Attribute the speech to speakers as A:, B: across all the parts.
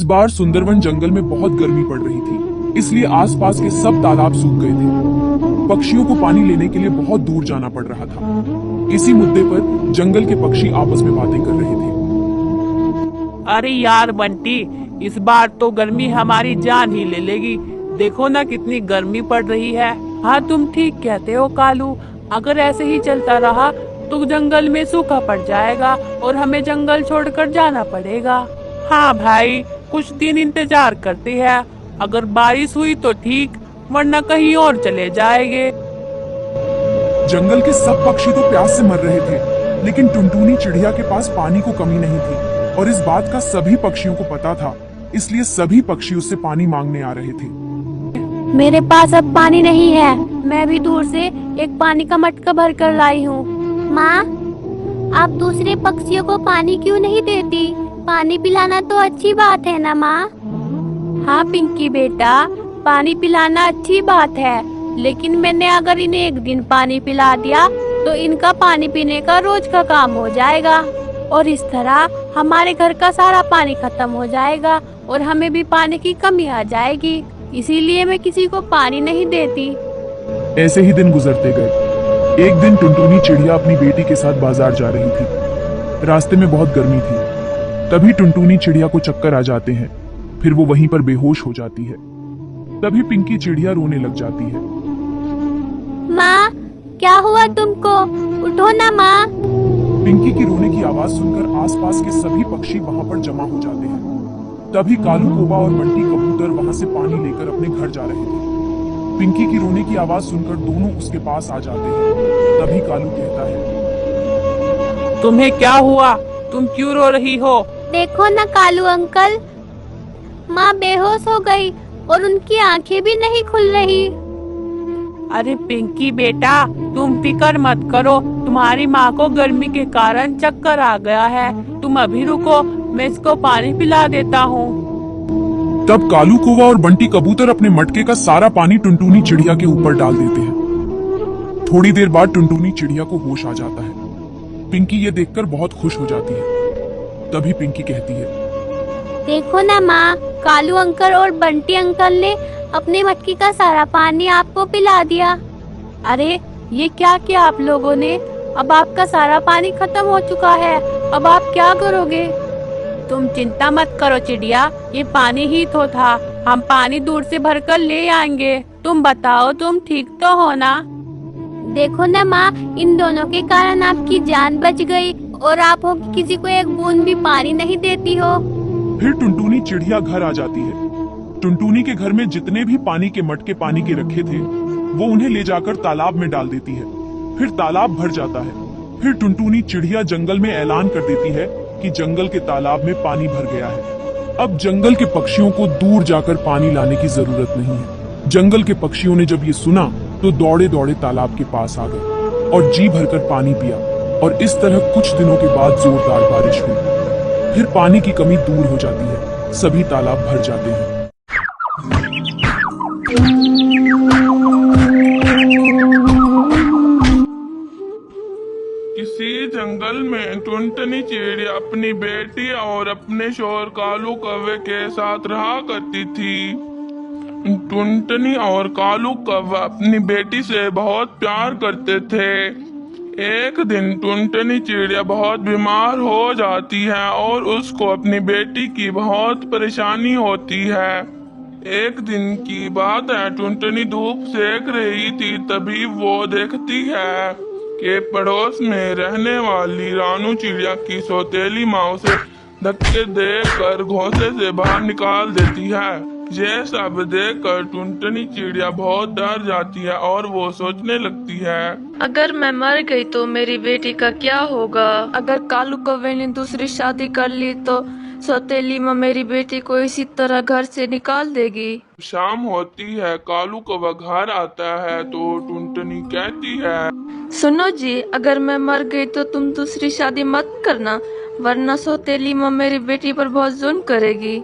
A: बार सुंदरवन जंगल में बहुत गर्मी पड़ रही थी, इसलिए आसपास के सब तालाब सूख गए थे। पक्षियों को पानी लेने के लिए बहुत दूर जाना पड़ रहा था। इसी मुद्दे पर जंगल के पक्षी आपस में बातें कर रहे थे।
B: अरे यार बंटी, इस बार तो गर्मी हमारी जान ही ले लेगी। देखो ना कितनी गर्मी पड़ रही है। हाँ तुम ठीक कहते हो कालू, अगर ऐसे ही चलता रहा तो जंगल में सूखा पड़ जाएगा और हमें जंगल छोड़कर जाना पड़ेगा। हाँ भाई, कुछ दिन इंतजार करते हैं। अगर बारिश हुई तो ठीक, वरना कहीं और चले जाएंगे।
A: जंगल के सब पक्षी तो प्यास से मर रहे थे, लेकिन टुनटुनी चिड़िया के पास पानी को कमी नहीं थी और इस बात का सभी पक्षियों को पता था। इसलिए सभी पक्षी उससे पानी मांगने आ रहे थे।
C: मेरे पास अब पानी नहीं है, मैं भी दूर से एक पानी का मटका भर कर लाई हूँ। माँ, आप दूसरे पक्षियों को पानी क्यों नहीं देती? पानी पिलाना तो अच्छी बात है ना माँ? हाँ पिंकी बेटा, पानी पिलाना अच्छी बात है, लेकिन मैंने अगर इन्हें एक दिन पानी पिला दिया तो इनका पानी पीने का रोज का काम हो जाएगा और इस तरह हमारे घर का सारा पानी खत्म हो जाएगा और हमें भी पानी की कमी आ जाएगी। इसीलिए मैं किसी को पानी नहीं देती।
A: ऐसे ही दिन गुजरते गए। एक दिन टुनटुनी चिड़िया अपनी बेटी के साथ बाजार जा रही थी। रास्ते में बहुत गर्मी थी। तभी टुनटुनी चिड़िया को चक्कर आ जाते हैं, फिर वो वहीं पर बेहोश हो जाती है। तभी पिंकी चिड़िया रोने लग जाती है।
C: माँ, क्या हुआ तुमको? उठो ना माँ।
A: पिंकी की रोने की आवाज सुनकर आसपास के सभी पक्षी वहां पर जमा हो जाते हैं। तभी कालू कौवा और बंटी कबूतर वहां से पानी लेकर अपने घर जा रहे थे। पिंकी की रोने की आवाज सुनकर दोनों उसके पास आ जाते हैं। तभी कालू कहता है,
B: तुम्हें क्या हुआ? तुम क्यों रो रही हो?
C: देखो ना कालू अंकल, माँ बेहोश हो गई और उनकी आंखें भी नहीं खुल रही।
B: अरे पिंकी बेटा, तुम फिक्र मत करो, तुम्हारी माँ को गर्मी के कारण चक्कर आ गया है। तुम अभी रुको, मैं इसको पानी पिला देता हूँ।
A: तब कालू कौवा और बंटी कबूतर अपने मटके का सारा पानी टुनटुनी चिड़िया के ऊपर डाल देते हैं। थोड़ी देर बाद टुनटुनी चिड़िया को होश आ जाता है। पिंकी ये देखकर बहुत खुश हो जाती है। तभी पिंकी कहती है,
C: देखो ना माँ, कालू अंकल और बंटी अंकल ने अपने मटकी का सारा पानी आपको पिला दिया। अरे ये क्या किया आप लोगों ने? अब आपका सारा पानी खत्म हो चुका है, अब आप क्या करोगे? तुम चिंता मत करो चिड़िया, ये पानी ही तो था, हम पानी दूर से भरकर ले आएंगे। तुम बताओ, तुम ठीक तो हो ना? देखो ना माँ, इन दोनों के कारण आपकी जान बच गई और आप हो कि किसी को एक बूंद भी पानी नहीं देती हो।
A: फिर टुनटुनी चिड़िया घर आ जाती है। टुनटुनी के घर में जितने भी पानी के मटके पानी के रखे थे, वो उन्हें ले जाकर तालाब में डाल देती है। फिर तालाब भर जाता है। फिर टुनटुनी चिड़िया जंगल में ऐलान कर देती है कि जंगल के तालाब में पानी भर गया है। अब जंगल के पक्षियों को दूर जाकर पानी लाने की जरूरत नहीं है। जंगल के पक्षियों ने जब ये सुना तो दौड़े दौड़े तालाब के पास आ गए और जी भरकर पानी पिया और इस तरह कुछ दिनों के बाद जोरदार बारिश हुई। फिर पानी की कमी दूर हो जाती है, सभी तालाब भर जाते हैं।
D: किसी जंगल में टुनटुनी चिड़िया अपनी बेटी और अपने शोहर कालू कौवे के साथ रहा करती थी। टुनटुनी और कालू कौवा अपनी बेटी से बहुत प्यार करते थे। एक दिन टुनटुनी चिड़िया बहुत बीमार हो जाती है और उसको अपनी बेटी की बहुत परेशानी होती है। एक दिन की बात है, टुनटुनी धूप सेक रही थी, तभी वो देखती है कि पड़ोस में रहने वाली रानू चिड़िया की सौतेली माँ उसे धक्के देकर घोंसले से बाहर निकाल देती है। ये सब देखकर टुनटुनी चिड़िया बहुत डर जाती है और वो सोचने लगती है,
E: अगर मैं मर गई तो मेरी बेटी का क्या होगा? अगर कालू कौवे ने दूसरी शादी कर ली तो सौतेली माँ मेरी बेटी को इसी तरह घर से निकाल देगी।
D: शाम होती है, कालू कौवा घर आता है तो टुनटुनी कहती है,
E: सुनो जी, अगर मैं मर गई तो तुम दूसरी शादी मत करना, वरना सौतेली माँ मेरी बेटी पर बहुत जुल्म करेगी।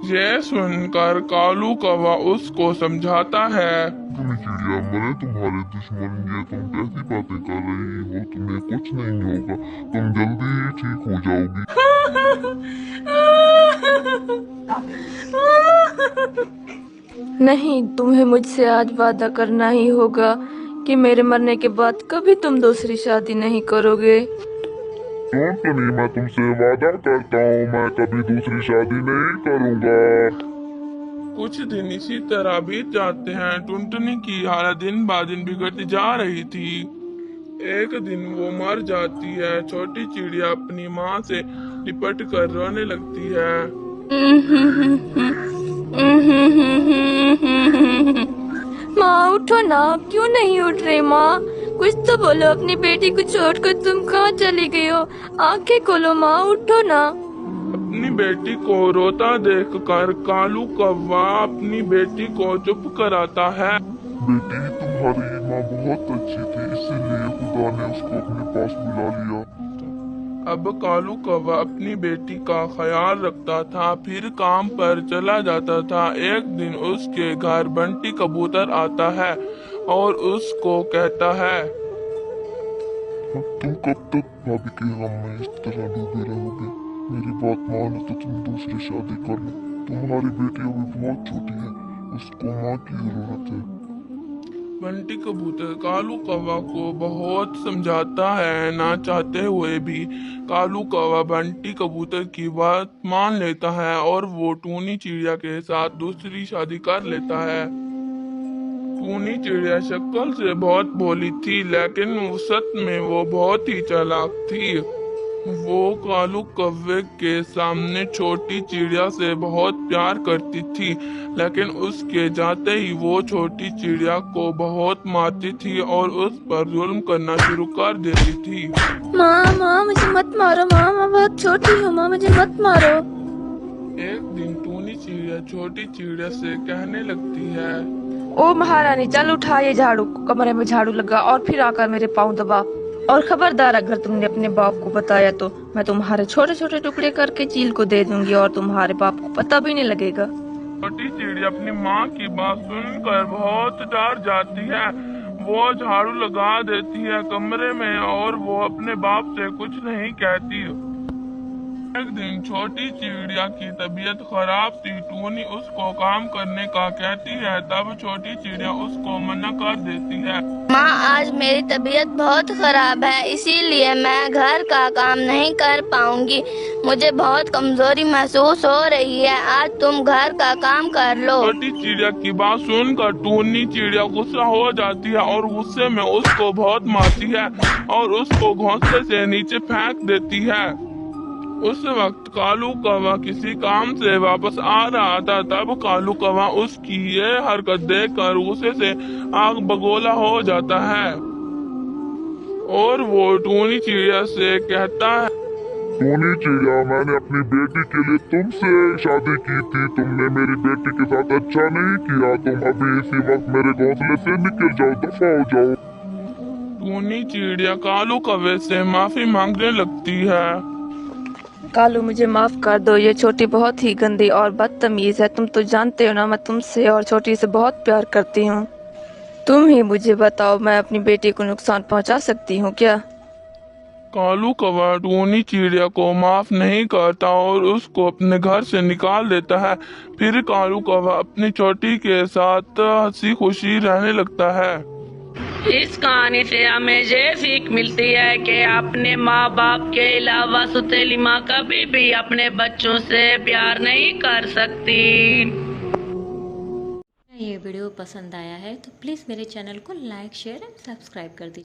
D: ये सुनकर कालू कौवा उसको समझाता है,
F: टुनटुनी चिड़िया, मैंने तुम्हारे दुश्मन, ये तुम कैसी बातें कर रही हो? तुम्हें कुछ नहीं होगा, तुम जल्दी ही ठीक हो जाओगी।
E: नहीं, तुम्हें मुझसे आज वादा करना ही होगा कि मेरे मरने के बाद कभी तुम दूसरी शादी नहीं करोगे।
F: टुनटुनी, मैं तुमसे वादा करता हूँ मैं कभी दूसरी शादी नहीं करूँगा।
D: कुछ दिन इसी तरह बीत जाते हैं। टुनटुनी की हालत दिन ब दिन बिगड़ती जा रही थी। एक दिन वो मर जाती है। छोटी चिड़िया अपनी माँ से लिपट कर रोने लगती है।
E: माँ उठो ना, क्यों नहीं उठ रही माँ? कुछ तो बोलो, अपनी बेटी को छोड़कर तुम कहाँ चली गई हो? आंखें खोलो माँ, उठो ना।
D: अपनी बेटी को रोता देखकर कालू कौवा अपनी बेटी को चुप कराता है।
F: बेटी, तुम्हारी माँ बहुत अच्छी थी, इसीलिए खुदा ने उसको अपने पास बुला लिया।
D: अब कालू कौवा अपनी बेटी का ख्याल रखता था, फिर काम पर चला जाता था। एक दिन उसके घर बंटी कबूतर आता है और उसको कहता है,
F: तुम कब तक भाभी के गम में इस तरह डूबे रहोगे? मेरी बात मानो तो तुम दूसरी शादी कर लो। तुम्हारी बेटी अभी बहुत छोटी है, उसको माँ की जरूरत है।
D: बंटी कबूतर कालू कौवा को बहुत समझाता है। ना चाहते हुए भी कालू कौवा बंटी कबूतर की बात मान लेता है और वो टूनी चिड़िया के साथ दूसरी शादी कर लेता है। टूनी चिड़िया शक्ल से बहुत भोली थी, लेकिन सच में वो बहुत ही चालाक थी। वो कालू कौवे के सामने छोटी चिड़िया से बहुत प्यार करती थी, लेकिन उसके जाते ही वो छोटी चिड़िया को बहुत मारती थी और उस पर जुल्म करना शुरू कर देती थी।
E: माँ मुझे मत मारो माँ, मैं बहुत छोटी हूँ माँ, मुझे मत मारो।
D: एक दिन टूनी चिड़िया छोटी चिड़िया से कहने लगती है,
E: ओ महारानी, चल उठा ये झाड़ू, कमरे में झाड़ू लगा और फिर आकर मेरे पाँव दबा। और खबरदार, अगर तुमने अपने बाप को बताया तो मैं तुम्हारे छोटे छोटे टुकड़े करके चील को दे दूंगी और तुम्हारे बाप को पता भी नहीं लगेगा।
D: छोटी चिड़िया अपनी माँ की बात सुनकर बहुत डर जाती है। वो झाड़ू लगा देती है कमरे में और वो अपने बाप से कुछ नहीं कहती। एक दिन छोटी चिड़िया की तबीयत खराब थी। टूनी उसको काम करने का कहती है, तब छोटी चिड़िया उसको मना कर देती है।
C: माँ, आज मेरी तबीयत बहुत खराब है, इसीलिए मैं घर का काम नहीं कर पाऊंगी। मुझे बहुत कमजोरी महसूस हो रही है, आज तुम घर का काम कर लो।
D: छोटी चिड़िया की बात सुनकर टूनी चिड़िया गुस्सा हो जाती है और गुस्से में उसको बहुत मारती है और उसको घोंसले से नीचे फेंक देती है। उस वक्त कालू कौवा किसी काम से वापस आ रहा था। तब कालू कौवा उसकी ये हरकत देखकर गुस्से से आग बगोला हो जाता है और वो टूनी चिड़िया से कहता है,
F: टूनी चिड़िया, मैंने अपनी बेटी के लिए तुमसे शादी की थी, तुमने मेरी बेटी के साथ अच्छा नहीं किया। तुम अभी इसी वक्त मेरे घोंसले से निकल जाओ, दफा हो जाओ।
D: टूनी चिड़िया कालू कौवे से माफी मांगने लगती है।
E: कालू, मुझे माफ कर दो, ये छोटी बहुत ही गंदी और बदतमीज है। तुम तो जानते हो ना, मैं तुमसे और छोटी से बहुत प्यार करती हूँ। तुम ही मुझे बताओ, मैं अपनी बेटी को नुकसान पहुँचा सकती हूँ क्या?
D: कालू कौवा टूनी चिड़िया को माफ नहीं करता और उसको अपने घर से निकाल देता है। फिर कालू कौवा अपनी छोटी के साथ हंसी खुशी रहने लगता है।
B: इस कहानी से हमें ये सीख मिलती है कि अपने माँ बाप के अलावा सौतेली माँ कभी भी अपने बच्चों से प्यार नहीं कर सकती।
G: ये वीडियो पसंद आया है तो प्लीज़ मेरे चैनल को लाइक, शेयर एंड सब्सक्राइब कर दीजिए।